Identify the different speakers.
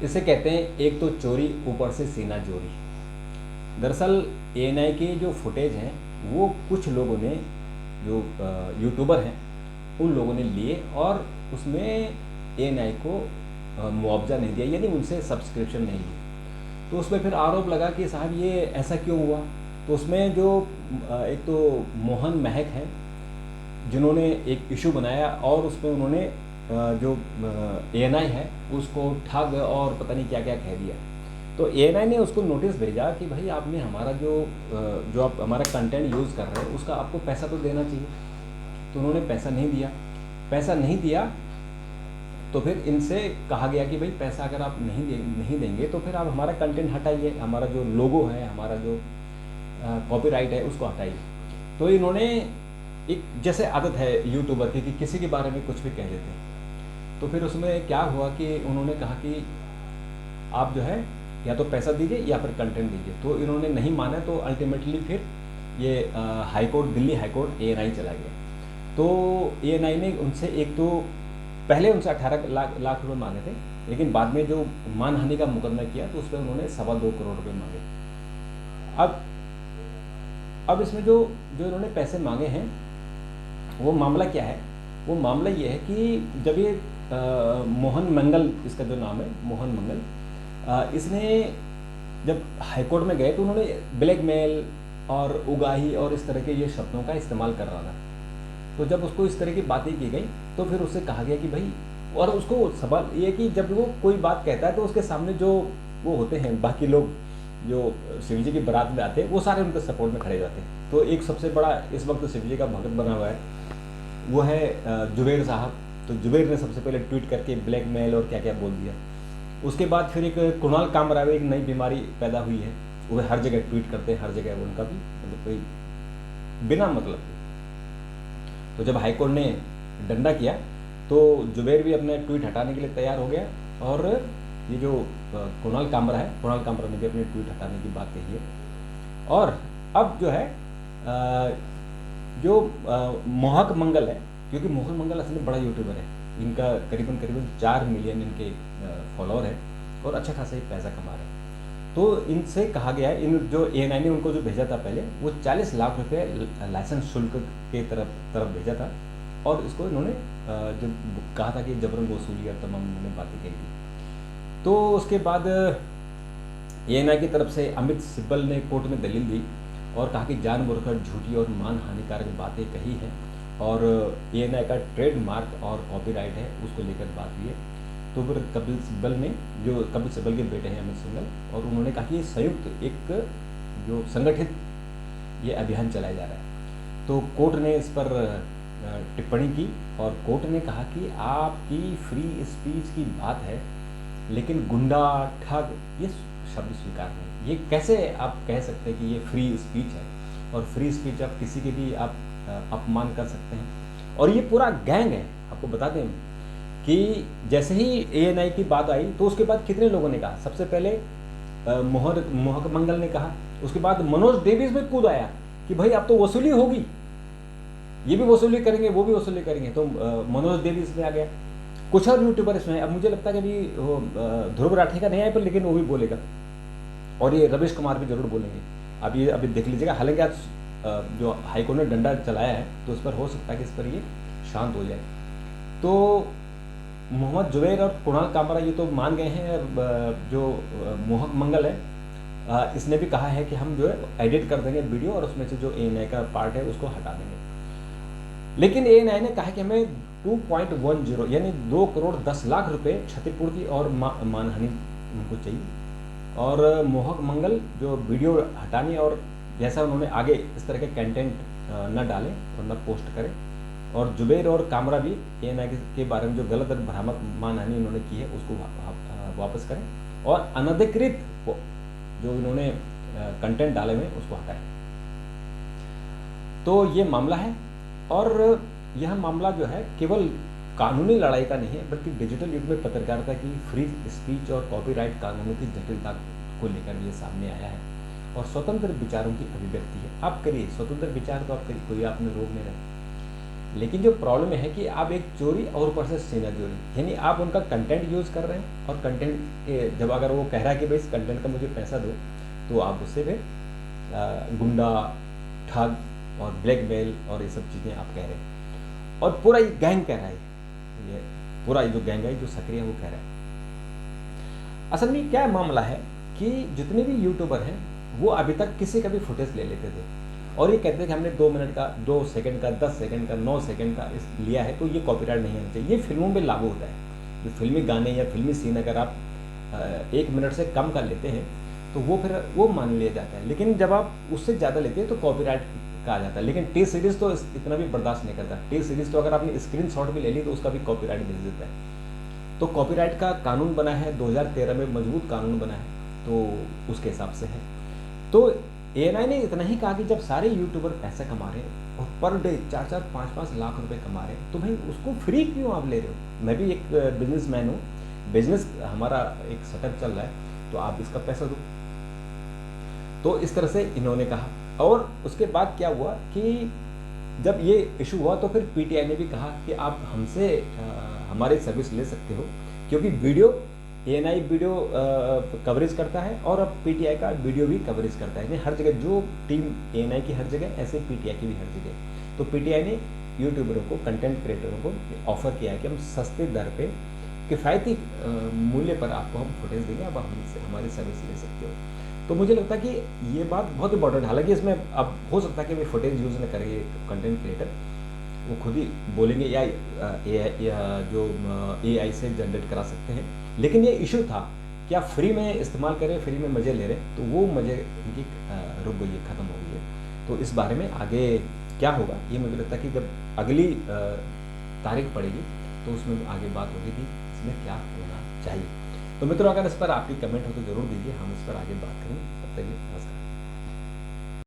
Speaker 1: इसे कहते हैं एक तो चोरी ऊपर से सीना चोरी। दरअसल एएनआई के जो फुटेज हैं वो कुछ लोगों ने, जो यूट्यूबर हैं, उन लोगों ने लिए और उसमें एएनआई को मुआवजा नहीं दिया, यानी उनसे सब्सक्रिप्शन नहीं लिया। तो उसमें फिर आरोप लगा कि साहब ये ऐसा क्यों हुआ। तो उसमें जो एक तो मोहन महक हैं जिन्होंने एक इशू बनाया और उसमें उन्होंने जो एएनआई है उसको ठग और पता नहीं क्या क्या कह दिया। तो एएनआई ने उसको नोटिस भेजा कि भाई आपने हमारा जो आप हमारा कंटेंट यूज़ कर रहे हैं उसका आपको पैसा तो देना चाहिए। तो उन्होंने पैसा नहीं दिया। पैसा नहीं दिया तो फिर इनसे कहा गया कि भाई पैसा अगर आप नहीं देंगे तो फिर आप हमारा कंटेंट हटाइए, हमारा जो लोगो है, हमारा जो कॉपीराइट है उसको हटाइए। तो इन्होंने एक जैसे आदत है यूट्यूबर की कि किसी के बारे में कुछ भी कह देते हैं। तो फिर उसमें क्या हुआ कि उन्होंने कहा कि आप जो है या तो पैसा दीजिए या फिर कंटेंट दीजिए। तो इन्होंने नहीं माना। तो अल्टीमेटली फिर ये high court, Delhi high court ANI चला गया। तो एएनआई ने उनसे एक तो पहले उनसे 18 लाख रुपए मांगे थे, लेकिन बाद में जो मानहानि का मुकदमा किया तो उस पर उन्होंने 2.25 करोड़ रुपए मांगे। अब इसमें जो जो इन्होंने पैसे मांगे हैं वो मामला क्या है। वो मामला ये है कि जब ये मोहन मंगल, इसका जो नाम है मोहन मंगल, इसने जब हाईकोर्ट में गए तो उन्होंने ब्लैकमेल और उगाही और इस तरह के ये शब्दों का इस्तेमाल कर रहा था। तो जब उसको इस तरह की बातें की गई तो फिर उससे कहा गया कि भाई, और उसको सवाल ये कि जब वो कोई बात कहता है तो उसके सामने जो वो होते हैं बाकी लोग जो शिव जी की बारात में आते हैं वो सारे उनके सपोर्ट में खड़े जाते हैं। तो एक सबसे बड़ा इस वक्त शिव जी का भगत बना हुआ है वो है जुबेर साहब। तो जुबेर ने सबसे पहले ट्वीट करके ब्लैकमेल और क्या क्या बोल दिया। उसके बाद फिर एक कुणाल कामरा में एक नई बीमारी पैदा हुई है, वो हर जगह ट्वीट करते हैं, हर जगह उनका भी मतलब कोई बिना मतलब। तो जब हाईकोर्ट ने डंडा किया तो जुबेर भी अपने ट्वीट हटाने के लिए तैयार हो गया और ये जो कुणाल कामरा है, कुणाल कामरा ने भी अपने ट्वीट हटाने की बात कही है। और अब जो है जो मोहक मंगल है, क्योंकि मोहन मंगल असल में बड़ा यूट्यूबर है, इनका करीबन करीबन 4 मिलियन इनके फॉलोअर हैं और अच्छा खासा ही पैसा कमा रहे हैं। तो इनसे कहा गया है, इन जो एएनआई ने उनको जो भेजा था पहले वो 40 लाख रुपए लाइसेंस शुल्क के तरफ भेजा था और इसको इन्होंने जब कहा था कि जबरन वसूली और तमाम इन्होंने बातें कही थी। तो उसके बाद एएनआई की तरफ से अमित सिब्बल ने कोर्ट में दलील दी और कहा कि जानबूझकर झूठी और मान हानिकारक बातें कही हैं और एएनआई का ट्रेडमार्क और कॉपीराइट है उसको लेकर बात हुई है। तो फिर कपिल सिब्बल ने, जो कपिल सिब्बल के बेटे हैं अमित सिब्बल, और उन्होंने कहा कि ये संयुक्त एक जो संगठित ये अभियान चलाया जा रहा है। तो कोर्ट ने इस पर टिप्पणी की और कोर्ट ने कहा कि आपकी फ्री स्पीच की बात है लेकिन गुंडा, ठग ये शब्द स्वीकार नहीं। ये कैसे आप कह सकते हैं कि ये फ्री स्पीच है और फ्री स्पीच आप किसी के भी आप अपमान कर सकते हैं। और ये पूरा गैंग है। आपको बता दें कि जैसे ही एएनआई की बात आई तो उसके बाद कितने लोगों ने कहा। सबसे पहले मोहक मंगल ने कहा, उसके बाद मनोज डेविस में कूद आया कि भाई अब तो वसूली होगी, ये भी वसूली करेंगे वो भी वसूली करेंगे। तो मनोज डेविस में आ गया। कुछ और यूट्यूबर इसमें, अब मुझे लगता है कि अभी ध्रुव राठी का नहीं आया पर लेकिन वो भी बोलेगा और ये रवीश कुमार भी जरूर बोलेंगे। अब ये अभी देख लीजिएगा। हालांकि आज जो हाईकोर्ट ने डंडा चलाया है तो उस पर हो सकता है कि इस पर ये शांत हो जाए। तो मोहम्मद जुबैर और कुणाल कामरा ये तो मान गए हैं। जो मोहक मंगल है इसने भी कहा है कि हम जो है एडिट कर देंगे वीडियो और उसमें से जो एएनआई का पार्ट है उसको हटा देंगे। लेकिन एएनआई ने कहा कि हमें 2.10 यानी 2 करोड़ 10 लाख रुपए क्षतिपूर्ति और मानहानि उनको चाहिए। और मोहक मंगल जो वीडियो हटाने और जैसा उन्होंने आगे इस तरह के कंटेंट न डालें और न पोस्ट करें। और जुबैर और कामरा भी एएनआई के बारे में जो गलत और भ्रामक मानहानि उन्होंने की है उसको वापस करें और अनधिकृत जो इन्होंने कंटेंट डाले हुए उसको हटाएं। तो ये मामला है और यह मामला जो है केवल कानूनी लड़ाई का नहीं है बल्कि डिजिटल युग में पत्रकारिता की फ्री स्पीच और कॉपीराइट कानूनों की जटिलता को लेकर ये सामने आया है और स्वतंत्र विचारों की अभिव्यक्ति है। आप करिए स्वतंत्र विचार तो आप करिए, कोई आपने रोक नहीं रहा। लेकिन जो प्रॉब्लम है कि आप एक चोरी और ऊपर से सीना चोरी, यानी आप उनका कंटेंट यूज़ कर रहे हैं और कंटेंट जब अगर वो कह रहा है कि भाई इस कंटेंट का मुझे पैसा दो, तो आप उससे फिर गुंडा, ठग और ब्लैकमेल और ये सब चीज़ें आप कह रहे हैं। और पूरा ये गैंग कह रहा है, ये पूरा जो गैंग है जो सक्रिय है वो कह रहा है। असल में क्या मामला है कि जितने भी यूट्यूबर हैं वो अभी तक किसी का भी फुटेज ले लेते थे और ये कहते थे कि हमने 2 मिनट का, 2 सेकंड का, 10 सेकंड का, 9 सेकंड का लिया है तो ये कॉपीराइट नहीं होना चाहिए। ये फिल्मों में लागू होता है। जो फिल्मी गाने या फिल्मी सीन अगर आप 1 मिनट से कम का लेते हैं तो वो फिर वो मान लिया जाता है, लेकिन जब आप उससे ज़्यादा लेते हैं तो कॉपीराइट कहा जाता है। लेकिन टी सीरीज़ तो इतना भी बर्दाश्त नहीं करता। टी सीरीज़ तो अगर आपने स्क्रीन शॉट भी ले ली तो उसका भी कॉपीराइट भेज देता है। तो कॉपीराइट का कानून बना है 2013 में, मजबूत कानून बना है, तो उसके हिसाब से है। तो एएनआई ने इतना ही कहा कि जब सारे यूट्यूबर पैसा कमा रहे हैं और पर डे 4-4, 5-5 लाख रुपए कमा रहे हैं तो भाई उसको फ्री क्यों आप ले रहे हो? मैं भी एक बिजनेसमैन हूँ, बिजनेस हमारा एक सेटअप चल रहा है, तो आप इसका पैसा दो। तो इस तरह से इन्होंने कहा। और उसके बाद क्या हुआ कि जब ये इशू हुआ तो फिर पीटीआई ने भी कहा कि आप हमसे हमारी सर्विस ले सकते हो, क्योंकि वीडियो एएनआई वीडियो कवरेज करता है और अब पीटीआई का वीडियो भी कवरेज करता है। यानी हर जगह जो टीम एएनआई की हर जगह, ऐसे पीटीआई की भी हर जगह। तो पीटीआई ने यूट्यूबरों को, कंटेंट क्रिएटरों को ऑफर किया है कि हम सस्ते दर पे किफ़ायती मूल्य पर आपको हम फुटेज देंगे, अब हमसे हमारी सर्विस ले सकते हो। तो मुझे लगता है कि ये बात बहुत इंपॉर्टेंट है। हालांकि इसमें अब हो सकता है कि वे फुटेज यूज़ न करेंगे कंटेंट क्रिएटर, वो खुद ही बोलेंगे या जो एआई से जनरेट करा सकते हैं। लेकिन ये इशू था कि आप फ्री में इस्तेमाल करें, फ्री में मज़े ले रहे हैं, तो वो मज़े उनकी रुक गई है, ख़त्म हो गई है। तो इस बारे में आगे क्या होगा ये मुझे लगता है कि जब अगली तारीख पड़ेगी तो उसमें आगे बात होगी कि इसमें क्या होना चाहिए। तो मित्रों, अगर इस पर आपकी कमेंट हो तो ज़रूर दीजिए, हम इस पर आगे बात करेंगे। तब तक नमस्कार।